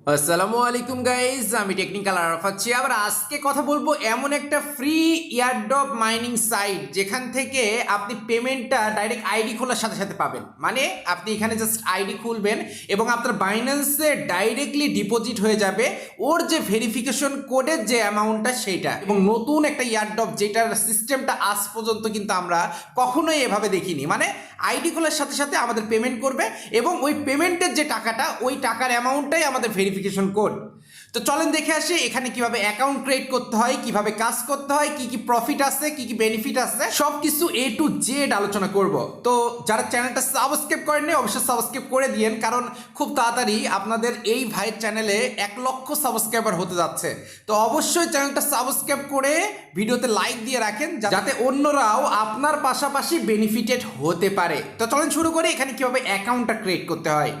আসসালামু আলাইকুম গাইজ, আমি টেকনিক্যাল আরাফাত শিহাব। আবার আজকে কথা বলবো এমন একটা ফ্রি এয়ারড্রপ মাইনিং সাইট যেখান থেকে আপনি পেমেন্টটা ডাইরেক্ট আইডি খোলার সাথে সাথে পাবেন। মানে আপনি এখানে জাস্ট আইডি খুলবেন এবং আপনার বাইন্যান্সে ডাইরেক্টলি ডিপোজিট হয়ে যাবে ওর যে ভেরিফিকেশন কোডের যে অ্যামাউন্টটা সেইটা। এবং নতুন একটা এয়ারড্রপ যেটার সিস্টেমটা আজ পর্যন্ত কিন্তু আমরা কখনোই এভাবে দেখিনি। মানে আইডি খোলার সাথে সাথে আমাদের পেমেন্ট করবে এবং ওই পেমেন্টের যে টাকাটা ওই টাকার অ্যামাউন্টটাই আমাদের ভেরিফিকেশন কোড। তো চলেন দেখে আসি এখানে কিভাবে অ্যাকাউন্ট ক্রিয়েট করতে হয়, কিভাবে কাজ করতে হয়, কি কি প্রফিট আছে, কি কি বেনিফিট আছে, সব কিছু এ টু জেড আলোচনা করব। তো যারা চ্যানেলটা সাবস্ক্রাইব করেননি অবশ্যই সাবস্ক্রাইব করে দিয়েন, কারণ খুব তাড়াতাড়ি আপনাদের এই ভাইয়ের চ্যানেলে 1 লক্ষ সাবস্ক্রাইবার হতে যাচ্ছে। তো অবশ্যই চ্যানেলটা সাবস্ক্রাইব করে ভিডিওতে লাইক দিয়ে রাখেন যাতে অন্যরাও আপনার পাশাপাশি বেনিফিটেড হতে পারে। তো চলেন শুরু করে এখানে কিভাবে অ্যাকাউন্টটা ক্রিয়েট করতে হয়।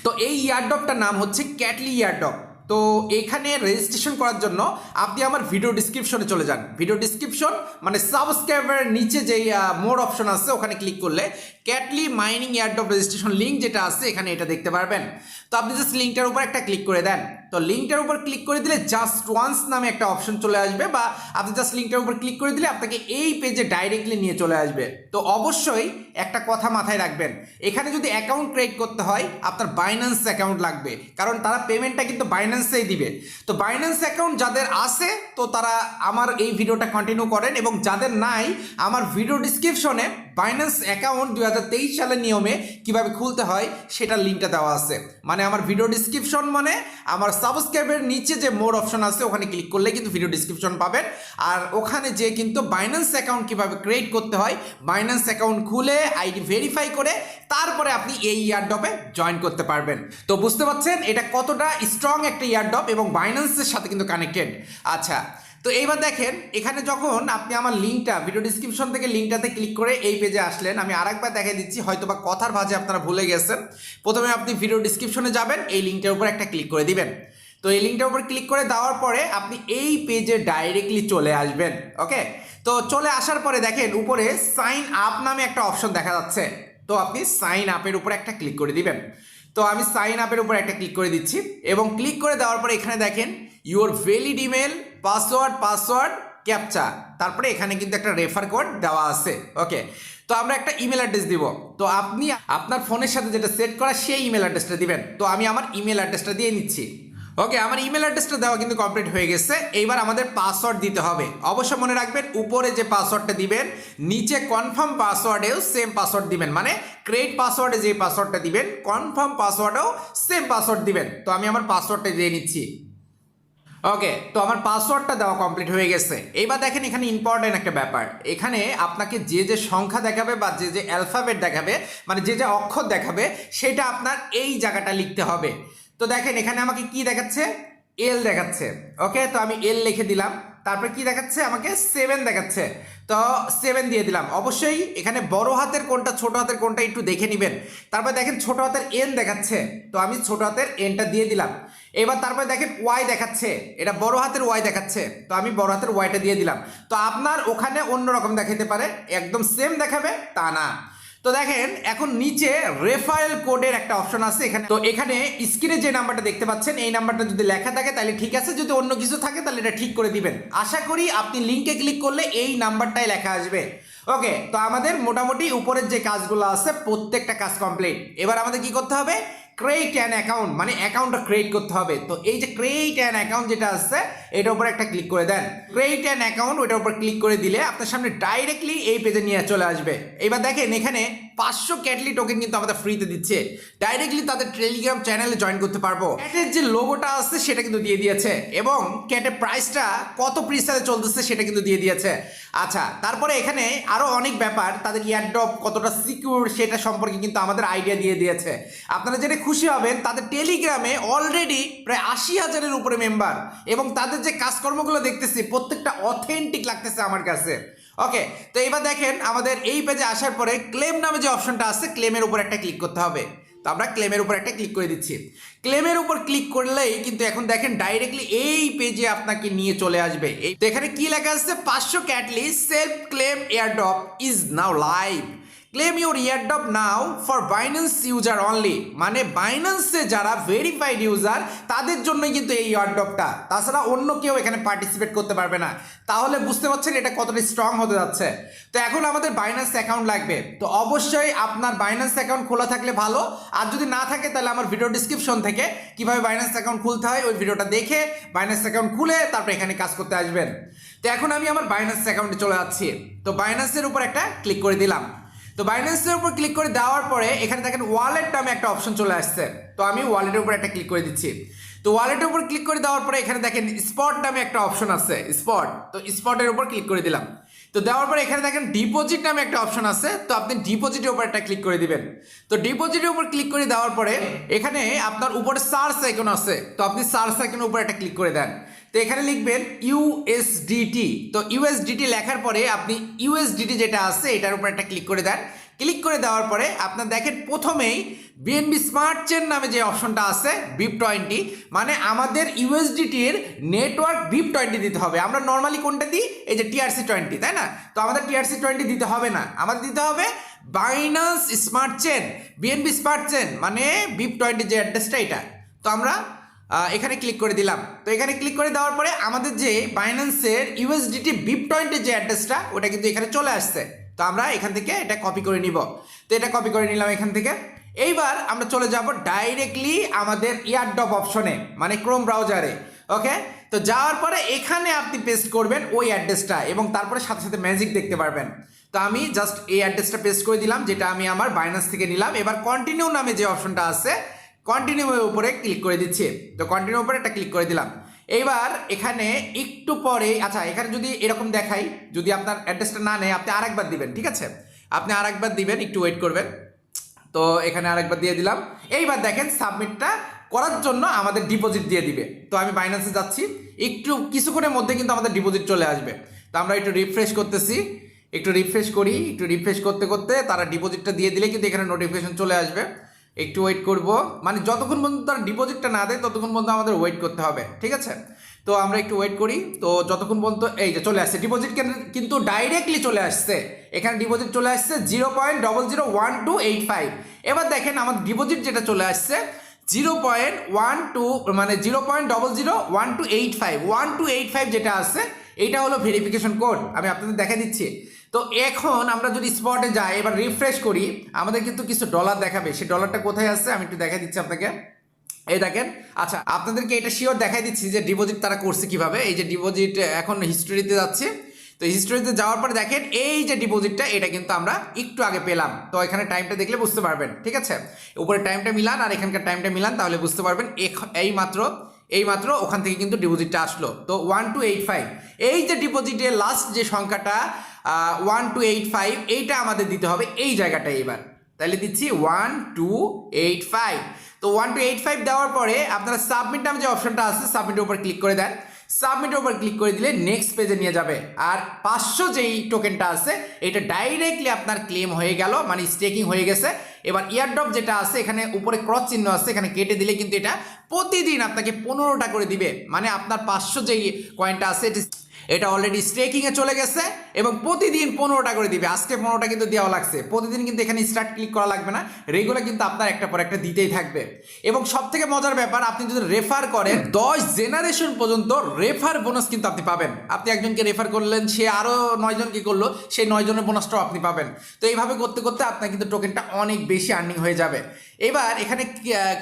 তো এই ইয়ারড্রপটার নাম হচ্ছে ক্যাটলি ইয়ারড্রপ। তো এখানে রেজিস্ট্রেশন করার জন্য আপনি আমার ভিডিও ডিসক্রিপশনে চলে যান। ভিডিও ডিসক্রিপশন মানে সাবস্ক্রাইবারের নিচে যেই মোর অপশন আছে ওখানে ক্লিক করলে ক্যাটলি মাইনিং এয়ারড্রপ রেজিস্ট্রেশন লিঙ্ক যেটা আছে এখানে এটা দেখতে পারবেন। তো আপনি জাস্ট লিঙ্কটার উপর একটা ক্লিক করে দেন। তো লিঙ্কটার উপর ক্লিক করে দিলে জাস্ট ওয়ান্স নামে একটা অপশন চলে আসবে, বা আপনি জাস্ট লিঙ্কটার উপর ক্লিক করে দিলে আপনাকে এই পেজে ডাইরেক্টলি নিয়ে চলে আসবে। তো অবশ্যই একটা কথা মাথায় রাখবেন, এখানে যদি অ্যাকাউন্ট ক্রিয়েট করতে হয় আপনার বাইন্যান্স অ্যাকাউন্ট লাগবে, কারণ তারা পেমেন্টটা কিন্তু বাইন্যান্সেই দিবে। তো বাইন্যান্স অ্যাকাউন্ট যাদের আছে তো তারা আমার এই ভিডিওটা কন্টিনিউ করেন, এবং যাদের নাই আমার ভিডিও ডিসক্রিপশনে বাইন্যান্স অ্যাকাউন্ট 2023 সালের নিয়মে কিভাবে খুলতে হয় সেটার লিঙ্কটা দেওয়া আছে। মানে আমার ভিডিও ডিসক্রিপশন মানে আমার সাবস্ক্রাইবের নিচে যে মোর অপশন আছে ওখানে ক্লিক করলে কিন্তু ভিডিও ডিসক্রিপশন পাবেন। আর ওখানে যে কিন্তু বাইন্যান্স অ্যাকাউন্ট কিভাবে ক্রিয়েট করতে হয়, বাইন্যান্স অ্যাকাউন্ট খুলে আইডি ভেরিফাই করে তারপরে আপনি এই ইয়ারড্রপে জয়েন করতে পারবেন। তো বুঝতে পারছেন এটা কতটা স্ট্রং একটা ইয়ারড্রপ এবং বাইন্যান্সের সাথে কিন্তু কানেক্টেড। আচ্ছা, তো এইবার দেখেন এখানে যখন আপনি আমার লিঙ্কটা ভিডিও ডিসক্রিপশন থেকে লিঙ্কটাতে ক্লিক করে এই পেজে আসলেন, আমি আরেকবার দেখাই দিচ্ছি, হয়তো বা কথার ভাঁজে আপনারা ভুলে গেছেন। প্রথমে আপনি ভিডিও ডিসক্রিপশনে যাবেন, এই লিঙ্কটার উপর একটা ক্লিক করে দিবেন। তো এই লিঙ্কটার উপর ক্লিক করে দেওয়ার পরে আপনি এই পেজে ডাইরেক্টলি চলে আসবেন। ওকে, তো চলে আসার পরে দেখেন উপরে সাইন আপ নামে একটা অপশন দেখা যাচ্ছে। তো আপনি সাইন আপের উপর একটা ক্লিক করে দিবেন। তো আমি সাইন আপের উপর একটা ক্লিক করে দিচ্ছি, এবং ক্লিক করে দেওয়ার পরে এখানে দেখেন your valid email password captcha, তারপরে এখানে কিন্তু একটা রেফার কোড দেওয়া আছে। ওকে, তো আমরা একটা ইমেল অ্যাড্রেস দিব। তো আপনি আপনার ফোনের সাথে যেটা সেট করা সেই ইমেল অ্যাড্রেসটা দিবেন। তো আমি আমার ইমেল অ্যাড্রেসটা দিয়ে নিচ্ছি। ওকে, আমার ইমেল অ্যাড্রেসটা দেওয়া কিন্তু কমপ্লিট হয়ে গেছে। এইবার আমাদের পাসওয়ার্ড দিতে হবে। অবশ্যই মনে রাখবেন উপরে যে পাসওয়ার্ডটা দিবেন নিচে কনফার্ম পাসওয়ার্ডেও সেম পাসওয়ার্ড দিবেন। মানে ক্রিয়েট পাসওয়ার্ডে যে পাসওয়ার্ডটা দিবেন কনফার্ম পাসওয়ার্ডেও সেম পাসওয়ার্ড দিবেন। তো আমি আমার পাসওয়ার্ডটা দিয়ে নিচ্ছি। ওকে, তো আমার পাসওয়ার্ডটা দেওয়া কমপ্লিট হয়ে গেছে। এইবার দেখেন এখানে ইম্পর্টেন্ট একটা ব্যাপার, এখানে আপনাকে যে যে সংখ্যা দেখাবে বা যে যে অ্যালফাবেট দেখাবে, মানে যে যে অক্ষর দেখাবে সেটা আপনার এই জায়গাটা লিখতে হবে। তো দেখেন এখানে আমাকে কি দেখাচ্ছে, এল দেখাচ্ছে। ওকে, তো আমি এল লিখে দিলাম। তারপরে কি দেখাচ্ছে, আমাকে 7 দেখাচ্ছে। তো 7 দিয়ে দিলাম। অবশ্যই এখানে বড় হাতের কোনটা ছোট হাতের কোনটা একটু দেখে নেবেন। তারপরে দেখেন ছোট হাতের এন দেখাচ্ছে, তো আমি ছোট হাতের এনটা দিয়ে দিলাম। এবার তারপরে দেখেন ওয়াই দেখাচ্ছে, এটা বড় হাতের ওয়াই দেখাচ্ছে, তো আমি বড় হাতের ওয়াইটা দিয়ে দিলাম। তো আপনার ওখানে অন্যরকম দেখাতে পারে, একদম সেম দেখাবে তা না। তো দেখেন এখন নিচে রেফারেল কোডের একটা অপশন আছে এখানে। তো এখানে স্ক্রিনে যে নাম্বারটা দেখতে পাচ্ছেন এই নাম্বারটা যদি লেখা থাকে তাহলে ঠিক আছে, যদি অন্য কিছু থাকে তাহলে এটা ঠিক করে দিবেন। আশা করি আপনি লিঙ্কে ক্লিক করলে এই নাম্বারটাই লেখা আসবে। ওকে, তো আমাদের মোটামুটি উপরের যে কাজগুলো আছে প্রত্যেকটা কাজ কমপ্লিট। এবার আমাদের কি করতে হবে, ক্রিয়েট অ্যান অ্যাকাউন্ট, মানে অ্যাকাউন্টটা ক্রিয়েট করতে হবে। তো এই যে ক্রিয়েট অ্যান অ্যাকাউন্ট যেটা আছে এটার উপর একটা ক্লিক করে দেন। ক্রিয়েট অ্যান অ্যাকাউন্ট ওইটার উপর ক্লিক করে দিলে আপনার সামনে ডাইরেক্টলি এই পেজে নিয়ে চলে আসবে। এবার দেখেন এখানে 500 ক্যাটলি টোকেন কিন্তু আমাদের ফ্রিতে দিচ্ছে, ডাইরেক্টলি তাদের টেলিগ্রাম চ্যানেলে জয়েন করতে পারবো। ক্যাটের যে লোগোটা আছে সেটা কিন্তু দিয়ে দিয়েছে, এবং ক্যাটের প্রাইসটা কত প্রিসেলে চলতেছে সেটা কিন্তু দিয়ে দিয়েছে। আচ্ছা, তারপরে এখানে আরো অনেক ব্যাপার, তাদের এয়ারড্রপ কতটা সিকিউর সেটা সম্পর্কে কিন্তু আমাদের আইডিয়া দিয়ে দিয়েছে। আপনারা জেনে খুশি হবেন তাদের টেলিগ্রামে অলরেডি প্রায় 80,000-এর উপরে মেম্বার, এবং তাদের যে কাজকর্মগুলো দেখতেছি প্রত্যেকটা অথেন্টিক লাগতেছে আমার কাছে। ওকে, তো এবার দেখেন আমাদের এই পেজে আসার পরে ক্লেম নামে যে অপশনটা আছে ক্লেমের উপর একটা ক্লিক করতে হবে। তো আমরা ক্লেমের উপর একটা ক্লিক করে দিচ্ছি। ক্লেমের উপর ক্লিক করলেই কিন্তু এখন দেখেন ডাইরেক্টলি এই পেজে আপনাকে নিয়ে চলে আসবে। তো এখানে কি লেখা আছে, 500 ক্যাটলি self claim airdrop is now live. Claim your airdrop now for Binance user only, মানে বাইন্যান্সে যারা ভেরিফাইড ইউজার তাদের জন্যই কিন্তু এই ইয়ারড্রপটা, তাছাড়া অন্য কেউ এখানে পার্টিসিপেট করতে পারবে না। তাহলে বুঝতে পারছেন এটা কতটা স্ট্রং হতে যাচ্ছে। তো এখন আমাদের বাইন্যান্স অ্যাকাউন্ট লাগবে, তো অবশ্যই আপনার বাইন্যান্স অ্যাকাউন্ট খোলা থাকলে ভালো, আর যদি না থাকে তাহলে আমার ভিডিও ডিসক্রিপশন থেকে কিভাবে বাইন্যান্স অ্যাকাউন্ট খুলতে হয় ওই ভিডিওটা দেখে বাইন্যান্স অ্যাকাউন্ট খুলে তারপর এখানে কাজ করতে আসবেন। তো এখন আমি আমার বাইন্যান্স অ্যাকাউন্টে চলে যাচ্ছি। তো বাইন্যান্সের উপর একটা ক্লিক করে দিলাম। তো বাইন্যান্সের উপর ক্লিক করে দেওয়ার পরে এখানে দেখেন ওয়ালেট নামে একটা অপশন চলে আসছে, তো আমি ওয়ালেটের উপর একটা ক্লিক করে দিচ্ছি। তো ওয়ালেটের উপর ক্লিক করে দেওয়ার পরে এখানে দেখেন স্পট নামে একটা অপশন আছে, স্পট, তো স্পটের উপর ক্লিক করে দিলাম। তো দেওয়ার পরে এখানে দেখেন ডিপোজিট নামে একটা অপশন আছে, তো আপনি ডিপোজিটের উপর একটা ক্লিক করে দিবেন। তো ডিপোজিটের উপর ক্লিক করে দেওয়ার পরে এখানে আপনার উপরে সার্চ আইকন আছে, তো আপনি সার্চ আইকনের উপর একটা ক্লিক করে দেন। তো এখানে লিখবেন ইউএসডিটি, তো ইউএসডিটি লেখার পরে আপনি ইউএসডিটি যেটা আছে এটার উপর একটা ক্লিক করে দেন। ক্লিক করে দেওয়ার পরে আপনার দেখেন প্রথমেই বিএনবি স্মার্ট চেন নামে যে অপশনটা আছে BIP20, মানে আমাদের ইউএসডিটির নেটওয়ার্ক BIP20 দিতে হবে। আমরা নর্মালি কোনটা দিই, এই যে TRC20, তাই না? তো আমাদের TRC20 দিতে হবে না, আমাদের দিতে হবে Binance smart chain, BNB smart chain, মানে BIP20 যে অ্যাড্রেসটা এটা। তো আমরা এখানে ক্লিক করে দিলাম। তো এখানে ক্লিক করে দেওয়ার পরে আমাদের যে বাইন্যান্সের ইউএসডিটি BIP20 যে অ্যাড্রেসটা ওটা কিন্তু এখানে চলে আসছে। তো আমরা এখান থেকে এটা কপি করে নিব। তো এটা কপি করে নিলাম এখান থেকে। এইবার আমরা চলে যাব ডাইরেক্টলি আমাদের ইয়ারড্রপ অপশনে, মানে ক্রোম ব্রাউজারে। ওকে, তো যাওয়ার পরে এখানে আপনি পেস্ট করবেন ওই অ্যাড্রেসটা এবং তারপরে সাথে সাথে ম্যাজিক দেখতে পারবেন। তো আমি জাস্ট এই অ্যাড্রেসটা পেস্ট করে দিলাম যেটা আমি আমার বাইন্যান্স থেকে নিলাম। এবার কন্টিনিউ নামে যে অপশনটা আছে কন্টিনিউ এর উপরে ক্লিক করে দিচ্ছি। তো কন্টিনিউ উপরে একটা ক্লিক করে দিলাম। এইবার এখানে একটু পরে, আচ্ছা এখানে যদি এরকম দেখাই, যদি আপনার অ্যাড্রেসটা না নেয় আপনি আরেকবার দিবেন, ঠিক আছে? আপনি আরেকবার দিবেন, একটু ওয়েট করবেন। তো এখানে আরেকবার দিয়ে দিলাম। এইবার দেখেন সাবমিটটা করার জন্য আমাদের ডিপোজিট দিয়ে দিবে। তো আমি বাইন্যান্সে যাচ্ছি, একটু কিছুক্ষণের মধ্যে কিন্তু আমাদের ডিপোজিট চলে আসবে। তো আমরা একটু রিফ্রেশ করতেছি, একটু রিফ্রেশ করি, একটু রিফ্রেশ করতে করতে তারা ডিপোজিটটা দিয়ে দিলে কিন্তু এখানে নোটিফিকেশন চলে আসবে। একটু ওয়েট করব, মানে যতক্ষণ পর্যন্ত তার ডিপোজিটটা না দেয় ততক্ষণ পর্যন্ত আমাদের ওয়েট করতে হবে, ঠিক আছে? তো আমরা একটু ওয়েট করি। তো যতক্ষণ পর্যন্ত এই যে চলে আসছে ডিপোজিট, কিন্তু ডাইরেক্টলি চলে আসছে, এখানে ডিপোজিট চলে আসছে 0.001285। এবার দেখেন আমার ডিপোজিট যেটা চলে আসছে 0.12, মানে 0.001285 যেটা আছে এইটা হলো ভেরিফিকেশন কোড। আমি আপনাদের দেখা দিচ্ছি। তো এখন আমরা যদি স্পটে যাই, এবার রিফ্রেশ করি, আমাদের কিন্তু কিছু ডলার দেখাবে। সেই ডলারটা কোথায় আছে আমি একটু দেখা দিচ্ছি আপনাকে। এই দেখেন, আচ্ছা আপনাদেরকে এটা শিওর দেখাই দিচ্ছি যে ডিপোজিট তারা করছে কিভাবে। এই যে ডিপোজিট এখন হিস্টোরিতে যাচ্ছে। তো হিস্টোরিতে যাওয়ার পরে দেখেন এই যে ডিপোজিটটা এটা কিন্তু আমরা একটু আগে পেলাম। তো এখানে টাইমটা দেখলে বুঝতে পারবেন, ঠিক আছে? উপরে টাইমটা মিলান আর এখানকার টাইমটা মিলান, তাহলে বুঝতে পারবেন এইমাত্র ওখান থেকে কিন্তু ডিপোজিটটা আসলো। তো 1285, এই যে ডিপোজিটের লাস্ট যে সংখ্যাটা 1285, এইটা আমাদের দিতে হবে এই জায়গাটায়। এবার তাহলে দিচ্ছি 1285। তো 1285 দেওয়ার পরে আপনারা সাবমিট নামে যে অপশনটা আছে সাবমিটের উপর ক্লিক করে দেন। সাবমিটের উপর ক্লিক করে দিলে নেক্সট পেজে নিয়ে যাবে। আর 500 যেই টোকেনটা আছে এটা ডাইরেক্টলি আপনার ক্লেম হয়ে গেল, মানে স্টেকিং হয়ে গেছে। এবার ইয়ারড্রপ যেটা আছে এখানে উপরে ক্রস চিহ্ন আছে, এখানে কেটে দিলে কিন্তু এটা প্রতিদিন আপনাকে 15টা করে দিবে। মানে আপনার 500 যেই কয়েনটা আছে এটা অলরেডি স্টেকিংয়ে চলে গেছে এবং প্রতিদিন 15টা করে দিবে। আজকে 15টা কিন্তু দেওয়া লাগছে, প্রতিদিন কিন্তু এখানে স্টার্ট ক্লিক করা লাগবে না, রেগুলার কিন্তু আপনার একটা পর একটা দিতেই থাকবে। এবং সব থেকে মজার ব্যাপার, আপনি যদি রেফার করেন 10 জেনারেশন পর্যন্ত রেফার বোনাস কিন্তু আপনি পাবেন। আপনি একজনকে রেফার করলেন, সে আরও 9 জনকে করলো, সেই 9 জনের বোনাসটাও আপনি পাবেন। তো এইভাবে করতে করতে আপনার কিন্তু টোকেনটা অনেক বেশি আর্নিং হয়ে যাবে। এবার এখানে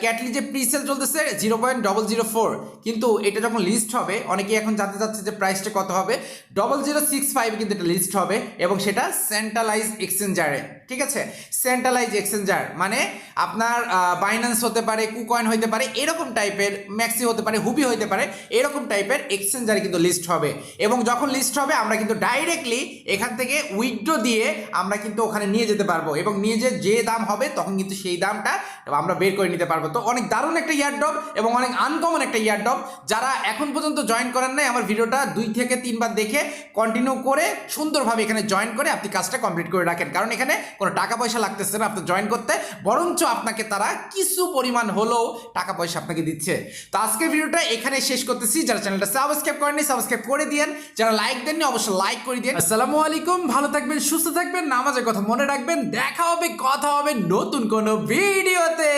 ক্যাটলি যে প্রিসেল চলতেছে 0.004, কিন্তু এটা যখন লিস্ট হবে অনেকেই এখন জানতে চাচ্ছে যে প্রাইসটা কত হবে। 0065 কিন্তু এটা লিস্ট হবে এবং সেটা সেন্ট্রালাইজ এক্সচেঞ্জারে, ঠিক আছে? সেন্ট্রালাইজ এক্সচেঞ্জার মানে আপনার বাইন্যান্স হতে পারে, কুকয়েন হতে পারে, এরকম টাইপের, ম্যাক্সি হতে পারে, হুবি হতে পারে, এরকম টাইপের এক্সচেঞ্জারে কিন্তু লিস্ট হবে। এবং যখন লিস্ট হবে আমরা কিন্তু ডাইরেক্টলি এখান থেকে উইথড্র দিয়ে আমরা কিন্তু ওখানে নিয়ে যেতে পারবো এবং নিয়ে যে দাম হবে তখন কিন্তু সেই দামটা আমরা বের করে নিতে পারবো। তো অনেক দারুণ একটা ইয়ারড্রপ এবং অনেক আনকমন একটা ইয়ারড্রপ। যারা এখন পর্যন্ত জয়েন করেন নাই, আমার ভিডিওটা 2 থেকে 3 বার দেখে কন্টিনিউ করে সুন্দরভাবে এখানে জয়েন করে আপনি কাজটা কমপ্লিট করে রাখেন, কারণ এখানে কোনো টাকা পয়সা লাগতেছে না আপনার জয়েন করতে, বরঞ্চ আপনাকে তারা কিছু পরিমাণ হলেও টাকা পয়সা আপনাকে দিচ্ছে। তো আজকের ভিডিওটা এখানে শেষ করতেছি। যারা চ্যানেলটা সাবস্ক্রাইব করেননি সাবস্ক্রাইব করে দিয়েন, যারা লাইক দেননি অবশ্যই লাইক করে দিন। আসসালামু আলাইকুম, ভালো থাকবেন, সুস্থ থাকবেন, নামাজের কথা মনে রাখবেন। দেখা হবে, কথা হবে নতুন কোনো ভিডিওতে।